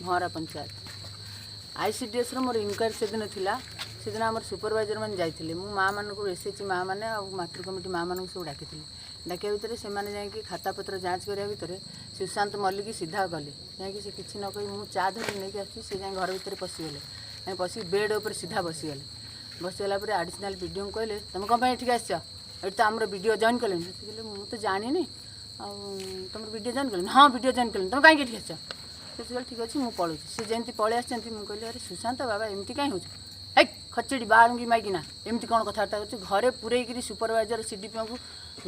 भंवरा panchayat ICDS मोर inquiry से दिन थिला से दिन आम सुपरवाइजर मैंने जाइए मु माँ मान एसएचजी माँ मैंने मातृ कमिटी माँ मान सब डाकी डाकिया भितर से मैंने खाता पत्र जांच करा भितर सुशांत मल्लिक सीधा गले जाकि से किसी न कही मुझे चा धर नहीं आसी से जाए घर भितर पशिगले पशिक बेड उपर सीधा बसीगले बसीगला आडिशनाल वीडियो कहले तुम कौन ये आस ये तो आम वीडियो जॉइन कले कहले मुझे जानी तुम वीडियो जॉइन कले हाँ वीडियो जॉइन कले तुम कहीं आस से ठीक अच्छे मुझे पलूँ सी जमी पलि आस कहली अरे सुशांत बाबा एमती कहीं हो खचड़ी बाहर माइकिना एमती कौन कथबार्ता कर घरे पूरेक सुपरवाइजर सीडीपी को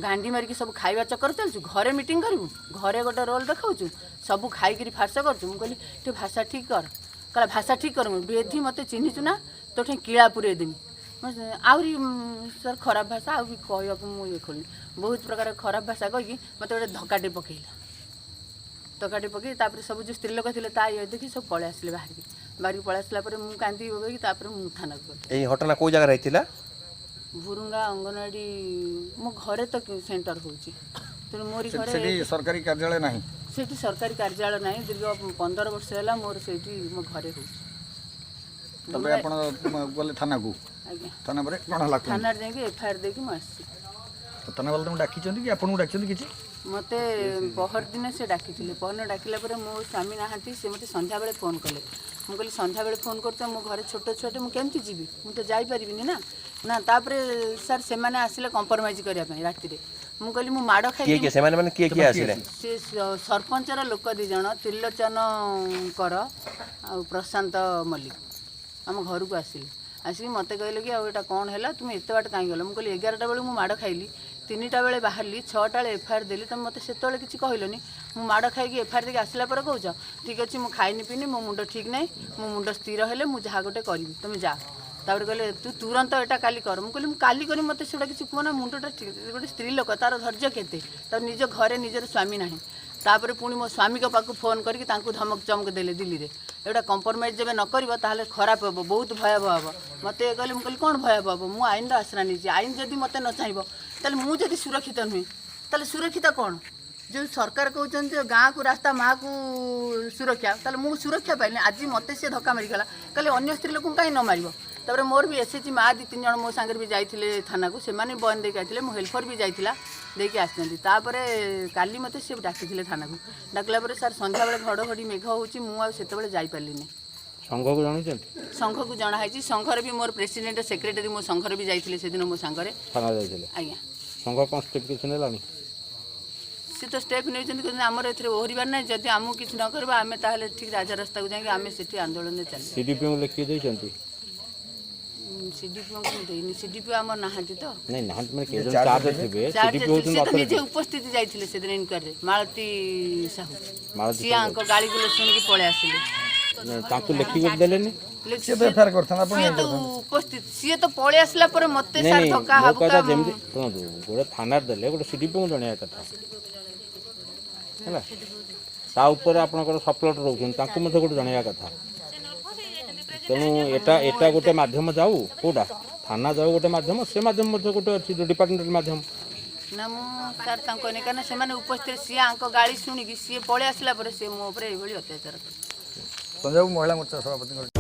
गांडी मारिकी सब खाଇବା चक्कर चलु घरे मीटिंग करूँ घरे गोटे रोल देखाऊँ सब खाई फारस करूँ मुझे टे भाषा ठीक कर कहला भाषा ठीक कर बेधी मत चिन्हीचु ना तो किला पूरे देमी आहरी सर खराब भाषा आ कहवाक मुझे खोलनी बहुत प्रकार खराब भाषा कहीकि मत गोटे धक्काटे पकईला धक्काटे पकई सब जो स्त्री लोक थे ये देखी सब पलि आसिले बाहर पलि आसला मुझे कांदी पकईकि मुझे थाना गली घटना कौ जगह रही भुरुंगा अंगनवाड़ी मो घरे तो सेंटर होची तेणु मोरी घरे सरकारी कार्यालय नहीं सेठी सरकारी कार्यालय नहीं दीर्घ 15 वर्ष है मोर सेठी मो घरे होची तबे आपण गले थाना को आज्ञा थाना पर कोन हला थाना रे जाके एफआईआर देकी म आसी तो थाना वाला तुम डाकी चंदी कि आपण को डाकी चंदी किछि मते पहर दिन से डाकी पहर डाकिला मो स्वामी नहांती से मते संध्या बेले फोन कले मुझे कहली संध्या बेले फोन करते मो घर छोट छुआटे मुझे केमती जीवी मुझे जापरि ना ना तापर सर से मैंने आसिले कंप्रोमाइज करने राति मुझे कहली मु माड़ खाई से सरपंचर लोक दी जन त्रिलोचन कर आ प्रशांत मल्लिक आम घर को आसिले आसिक मत कहले कि आटा कौन है तुम एत बाट कहीं गल मुझे 11टा बेले मुझे माड़ खाइली 3टा बेले बाहरली 6टा बेले एफआईआर देली तुम मत से किसी कहलनी मु माड़ खाई एफआईआर देके आसला पर कहूच ठीक अच्छे मुझे खाइनी पीनी मो मुंड ठीक नहीं मो मुंड स्थिर हेले मुझे जहाँ गोटे करी तुम जा तापर कहले तू तुरंत एटा काली कर मुझे कहली काली करी मत से किसी कहना मुंडटा ठीक गोटे स्त्री लोक तार धैर्य केते तार निज घरे निजर स्वामी ना तापर पुणी मो स्वामी पाक फोन करके धमक चमक देले दिल्ली रे एटा कंप्रोमाइज जब न कर खराब हे बहुत भयावह हम मत कहले मुझे कौन भयावह हम मुझे आईन आश्रा नहीं आईन जदि मत न चाहिए ताले मुझे सुरक्षित नुहे ताले सुरक्षित कौन जो सरकार कहते गाँ को रास्ता माँ को सुरक्षा ताले मुझे सुरक्षा पाइनि आज मत सी धक्का मारिगला कहले अन्य स्त्री लोक कहीं न मार तापर मोर भी एसएचजी माँ 2-3 जन मो सांगे भी जाते थाना को से बयान देके आते मो हेल्पर भी जाइला देके आसपर काली मत सी डाकी थाना को डाकला सर संध्या बेले घड़घड़ी मेघ होची मुझे जापारे संघ को जानी संघ को जनाई संघर भी मोर प्रेसिडेंट सेक्रेटरी मो संघर भी जाते से दिन मो सांगे आज्ञा संघ कौन स्टेप किसी ने सी तो स्टेप नहीं आमर ए ओहरबार ना जब आमको किसी न कर आम ठीक राजा रास्ता को जाए आम से आंदोलन सीडीपी लिखी सीडीपी आम ना तो निजे उपस्थित जाते से दिन इनक्वारी मालती साहू सी गाड़ी गुल शुणिकी पलि आसिले उपस्थित सी तो पलि आसला मत गोटे थाना देले गोटे सीडीपी को जन कथा है आपंकर सपोर्ट रोक गोटे जन कथा तेणु एटा गोटे मध्यम जाऊ कौटा थाना जाऊ गोटे मध्यम से मध्यम गोटे अच्छी डिपार्टमेंट मध्यम ना सर कहने से उपस्थित सी गाड़ी शुणिकी सी पलि आसला सी मो अत्याचार पंजाब महिला मोर्चा सभापति